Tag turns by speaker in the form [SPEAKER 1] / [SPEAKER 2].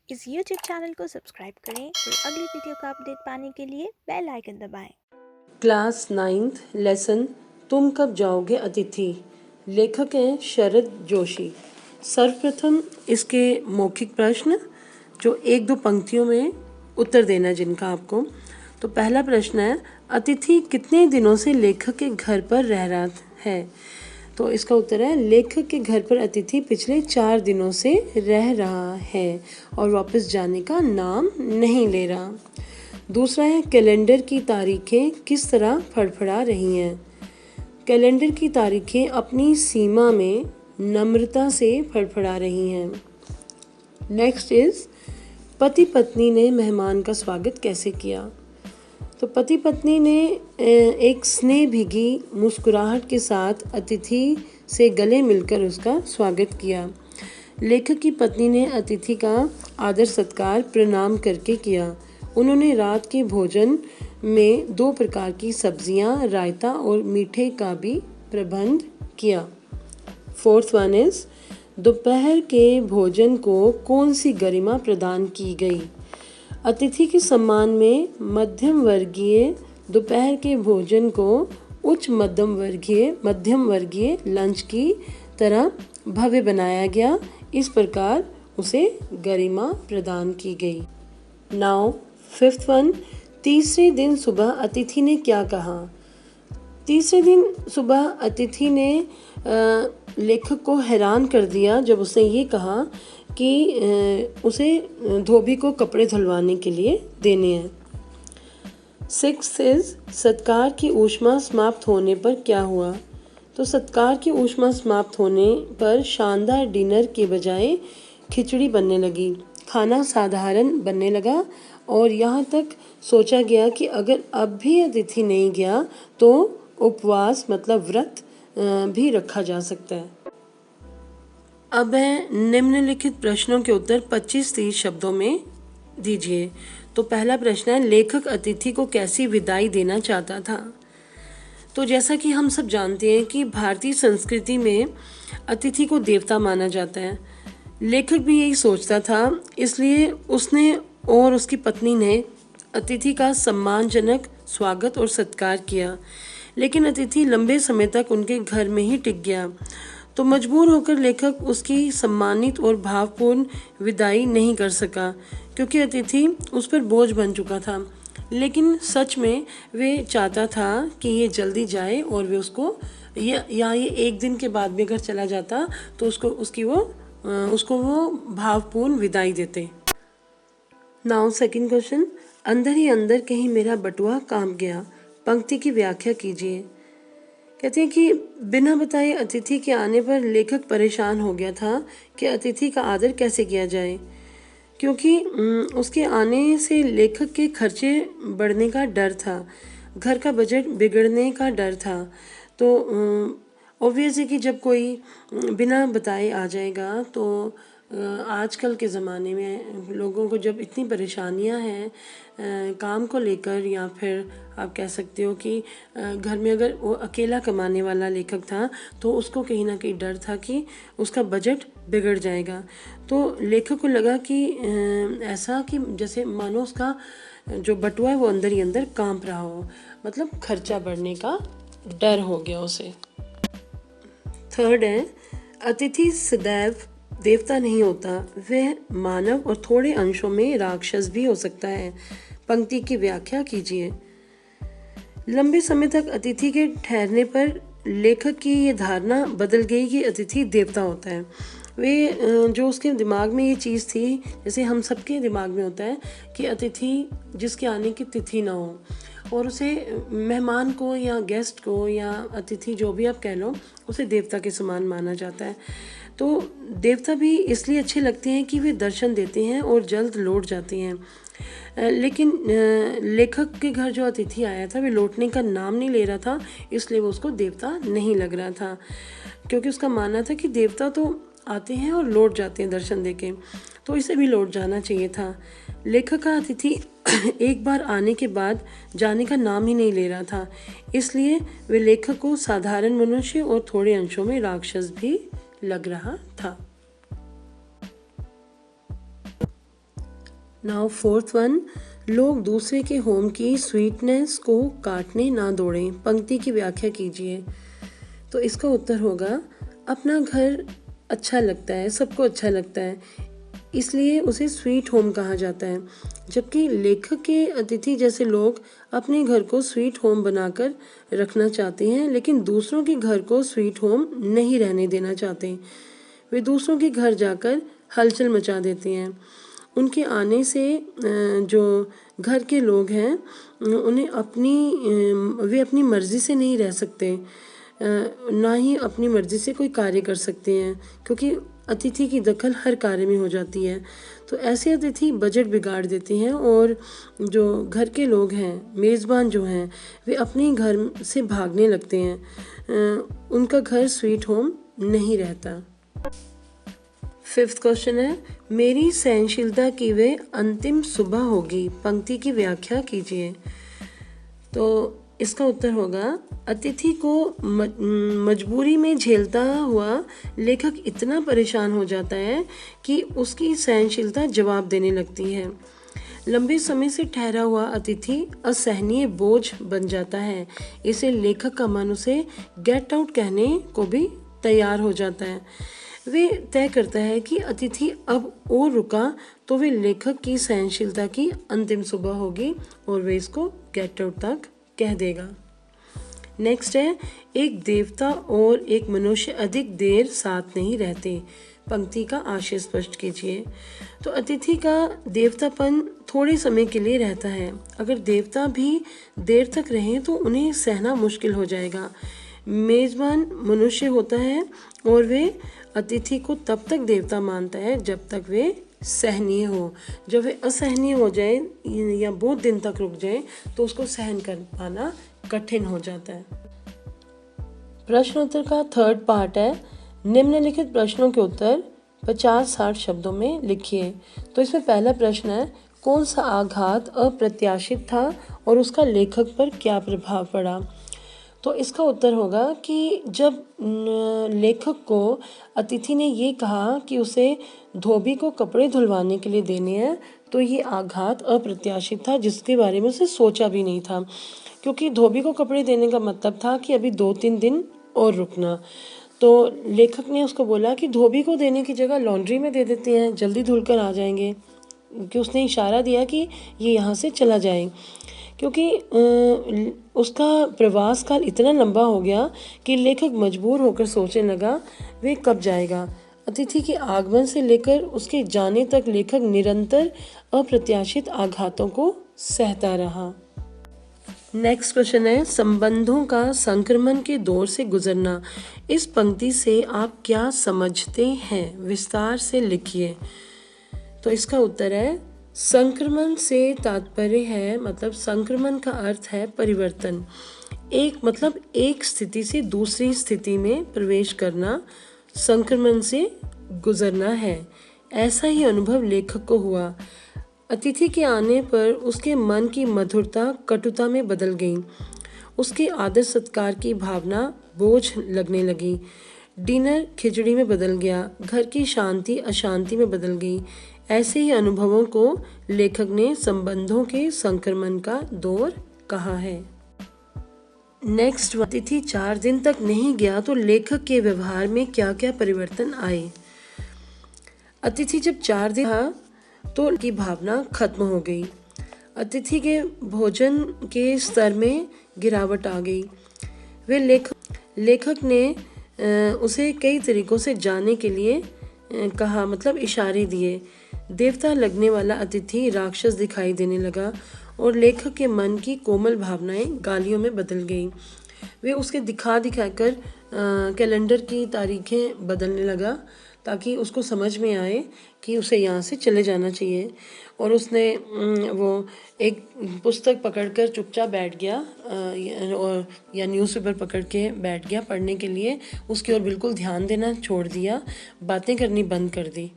[SPEAKER 1] इस YouTube channel को subscribe करें और अगली वीडियो का अपडेट पाने के लिए बेल आइकन दबाएं।
[SPEAKER 2] क्लास 9th लेसन तुम कब जाओगे अतिथि। लेखक हैं शरद जोशी। सर्वप्रथम इसके मौखिक प्रश्न जो एक दो पंक्तियों में उत्तर देना जिनका आपको। तो पहला प्रश्न है, अतिथि कितने दिनों से लेखक के घर पर रह रहा है। तो इसका उत्तर है, लेखक के घर पर अतिथि पिछले 4 दिनों से रह रहा है और वापस जाने का नाम नहीं ले रहा। दूसरा है, कैलेंडर की तारीखें किस तरह फड़फड़ा रही हैं। कैलेंडर की तारीखें अपनी सीमा में नम्रता से फड़फड़ा रही हैं। नेक्स्ट इज, पति पत्नी ने मेहमान का स्वागत कैसे किया। तो पति पत्नी ने एक स्नेह भीगी मुस्कुराहट के साथ अतिथि से गले मिलकर उसका स्वागत किया। लेखक की पत्नी ने अतिथि का आदर सत्कार प्रणाम करके किया। उन्होंने रात के भोजन में 2 प्रकार की सब्जियां, रायता और मीठे का भी प्रबंध किया। फोर्थ वन इज, दोपहर के भोजन को कौन सी गरिमा प्रदान की गई। अतिथि के सम्मान में मध्यम वर्गीय दोपहर के भोजन को उच्च मध्यम वर्गीय लंच की तरह भव्य बनाया गया। इस प्रकार उसे गरिमा प्रदान की गई। नाउ फिफ्थ वन, तीसरे दिन सुबह अतिथि ने क्या कहा। तीसरे दिन सुबह अतिथि ने लेखक को हैरान कर दिया जब उसने ये कहा कि उसे धोबी को कपड़े धुलवाने के लिए देने हैं। सिक्स्थ इज, सत्कार की ऊष्मा समाप्त होने पर क्या हुआ। तो सत्कार की ऊष्मा समाप्त होने पर शानदार डिनर के बजाय खिचड़ी बनने लगी। खाना साधारण बनने लगा और यहाँ तक सोचा गया कि अगर अब भी अतिथि नहीं गया तो उपवास मतलब व्रत भी रखा जा सकता है। अब है निम्नलिखित प्रश्नों के उत्तर 25-30 शब्दों में दीजिए। तो पहला प्रश्न है, लेखक अतिथि को कैसी विदाई देना चाहता था। तो जैसा कि हम सब जानते हैं कि भारतीय संस्कृति में अतिथि को देवता माना जाता है। लेखक भी यही सोचता था, इसलिए उसने और उसकी पत्नी ने अतिथि का सम्मानजनक स्वागत और सत्कार किया। लेकिन अतिथि लंबे समय तक उनके घर में ही टिक गया, तो मजबूर होकर लेखक उसकी सम्मानित और भावपूर्ण विदाई नहीं कर सका क्योंकि अतिथि उस पर बोझ बन चुका था। लेकिन सच में वे चाहता था कि ये जल्दी जाए और वे उसको ये 1 दिन के बाद भी अगर चला जाता तो उसको वो भावपूर्ण विदाई देते। नाउ सेकंड क्वेश्चन, अंदर ही अंदर कहीं मेरा बटुआ कांप गया। पंक्ति की व्याख्या कीजिए। कहते हैं कि बिना बताए अतिथि के आने पर लेखक परेशान हो गया था कि अतिथि का आदर कैसे किया जाए, क्योंकि उसके आने से लेखक के खर्चे बढ़ने का डर था, घर का बजट बिगड़ने का डर था। तो ऑब्वियस है कि जब कोई बिना बताए आ जाएगा तो आजकल के ज़माने में लोगों को जब इतनी परेशानियां हैं काम को लेकर, या फिर आप कह सकते हो कि घर में अगर वो अकेला कमाने वाला लेखक था तो उसको कहीं ना कहीं डर था कि उसका बजट बिगड़ जाएगा। तो लेखक को लगा कि ऐसा कि जैसे मानो उसका जो बटुआ है वो अंदर ही अंदर कांप रहा हो, मतलब खर्चा बढ़ने का डर हो गया उसे। थर्ड है, अतिथि सदैव देवता नहीं होता, वह मानव और थोड़े अंशों में राक्षस भी हो सकता है। पंक्ति की व्याख्या कीजिए। लंबे समय तक अतिथि के ठहरने पर लेखक की ये धारणा बदल गई कि अतिथि देवता होता है। वे जो उसके दिमाग में ये चीज़ थी, जैसे हम सबके दिमाग में होता है कि अतिथि जिसके आने की तिथि ना हो और उसे मेहमान को या गेस्ट को या अतिथि जो भी आप कह लो, उसे देवता के समान माना जाता है। तो देवता भी इसलिए अच्छे लगते हैं कि वे दर्शन देते हैं और जल्द लौट जाते हैं। लेकिन लेखक के घर जो अतिथि आया था वे लौटने का नाम नहीं ले रहा था, इसलिए वो उसको देवता नहीं लग रहा था, क्योंकि उसका मानना था कि देवता तो आते हैं और लौट जाते हैं दर्शन देके, तो इसे भी लौट जाना चाहिए था। लेखक का अतिथि एक बार आने के बाद जाने का नाम ही नहीं ले रहा था, इसलिए वे लेखक को साधारण मनुष्य और थोड़े अंशों में राक्षस भी लग रहा था। नाउ फोर्थ वन, लोग दूसरे के होम की स्वीटनेस को काटने ना दौड़ें। पंक्ति की व्याख्या कीजिए। तो इसका उत्तर होगा, अपना घर अच्छा लगता है, सबको अच्छा लगता है, इसलिए उसे स्वीट होम कहा जाता है। जबकि लेखक के अतिथि जैसे लोग अपने घर को स्वीट होम बनाकर रखना चाहते हैं, लेकिन दूसरों के घर को स्वीट होम नहीं रहने देना चाहते। वे दूसरों के घर जाकर हलचल मचा देते हैं। उनके आने से जो घर के लोग हैं उन्हें वे अपनी मर्जी से नहीं रह सकते, ना ही अपनी मर्जी से कोई कार्य कर सकते हैं, क्योंकि अतिथि की दखल हर कार्य में हो जाती है। तो ऐसे अतिथि बजट बिगाड़ देते हैं और जो घर के लोग हैं, मेज़बान जो हैं, वे अपने घर से भागने लगते हैं। उनका घर स्वीट होम नहीं रहता। फिफ्थ क्वेश्चन है, मेरी सहनशीलता की वे अंतिम सुबह होगी। पंक्ति की व्याख्या कीजिए। तो इसका उत्तर होगा, अतिथि को मजबूरी में झेलता हुआ लेखक इतना परेशान हो जाता है कि उसकी सहनशीलता जवाब देने लगती है। लंबे समय से ठहरा हुआ अतिथि असहनीय बोझ बन जाता है। इसे लेखक का मन उसे गेट आउट कहने को भी तैयार हो जाता है। वे तय करता है कि अतिथि अब और रुका तो वे लेखक की सहनशीलता की अंतिम सुबह होगी और वे इसको गेट आउट तक कह देगा। नेक्स्ट है, एक देवता और एक मनुष्य अधिक देर साथ नहीं रहते। पंक्ति का आशय स्पष्ट कीजिए। तो अतिथि का देवतापन थोड़े समय के लिए रहता है। अगर देवता भी देर तक रहें तो उन्हें सहना मुश्किल हो जाएगा। मेजबान मनुष्य होता है और वे अतिथि को तब तक देवता मानता है जब तक वे सहनीय हो। जब वे असहनीय हो जाए या बहुत दिन तक रुक जाए तो उसको सहन कर पाना कठिन हो जाता है। प्रश्न उत्तर का थर्ड पार्ट है, निम्नलिखित प्रश्नों के उत्तर 50-60 शब्दों में लिखिए। तो इसमें पहला प्रश्न है, कौन सा आघात अप्रत्याशित था और उसका लेखक पर क्या प्रभाव पड़ा। तो इसका उत्तर होगा कि जब लेखक को अतिथि ने ये कहा कि उसे धोबी को कपड़े धुलवाने के लिए देने हैं, तो ये आघात अप्रत्याशित था, जिसके बारे में उसे सोचा भी नहीं था। क्योंकि धोबी को कपड़े देने का मतलब था कि अभी 2-3 दिन और रुकना। तो लेखक ने उसको बोला कि धोबी को देने की जगह लॉन्ड्री में दे देते हैं, जल्दी धुल कर आ जाएंगे। कि उसने इशारा दिया कि ये यहाँ से चला जाए, क्योंकि उसका प्रवास काल इतना लंबा हो गया कि लेखक मजबूर होकर सोचने लगा वे कब जाएगा। अतिथि के आगमन से लेकर उसके जाने तक लेखक निरंतर अप्रत्याशित आघातों को सहता रहा। नेक्स्ट क्वेश्चन है, संबंधों का संक्रमण के दौर से गुजरना। इस पंक्ति से आप क्या समझते हैं, विस्तार से लिखिए। तो इसका उत्तर है, संक्रमण से तात्पर्य है, मतलब संक्रमण का अर्थ है परिवर्तन। एक स्थिति से दूसरी स्थिति में प्रवेश करना संक्रमण से गुजरना है। ऐसा ही अनुभव लेखक को हुआ। अतिथि के आने पर उसके मन की मधुरता कटुता में बदल गई। उसके आदर सत्कार की भावना बोझ लगने लगी। डिनर खिचड़ी में बदल गया। घर की शांति अशांति में बदल गई। ऐसे ही अनुभवों को लेखक ने संबंधों के संक्रमण का दौर कहा है। नेक्स्ट, अतिथि 4 दिन तक नहीं गया तो लेखक के व्यवहार में क्या क्या परिवर्तन आए। अतिथि जब 4 दिन था तो की भावना खत्म हो गई। अतिथि के भोजन के स्तर में गिरावट आ गई। वे लेखक ने उसे कई तरीकों से जाने के लिए कहा, मतलब इशारे दिए। देवता लगने वाला अतिथि राक्षस दिखाई देने लगा और लेखक के मन की कोमल भावनाएं गालियों में बदल गईं। वे उसके दिखाकर कैलेंडर की तारीखें बदलने लगा ताकि उसको समझ में आए कि उसे यहाँ से चले जाना चाहिए। और उसने वो एक पुस्तक पकड़कर चुपचाप बैठ गया या न्यूज़पेपर पकड़ के बैठ गया पढ़ने के लिए। उसकी ओर बिल्कुल ध्यान देना छोड़ दिया, बातें करनी बंद कर दी।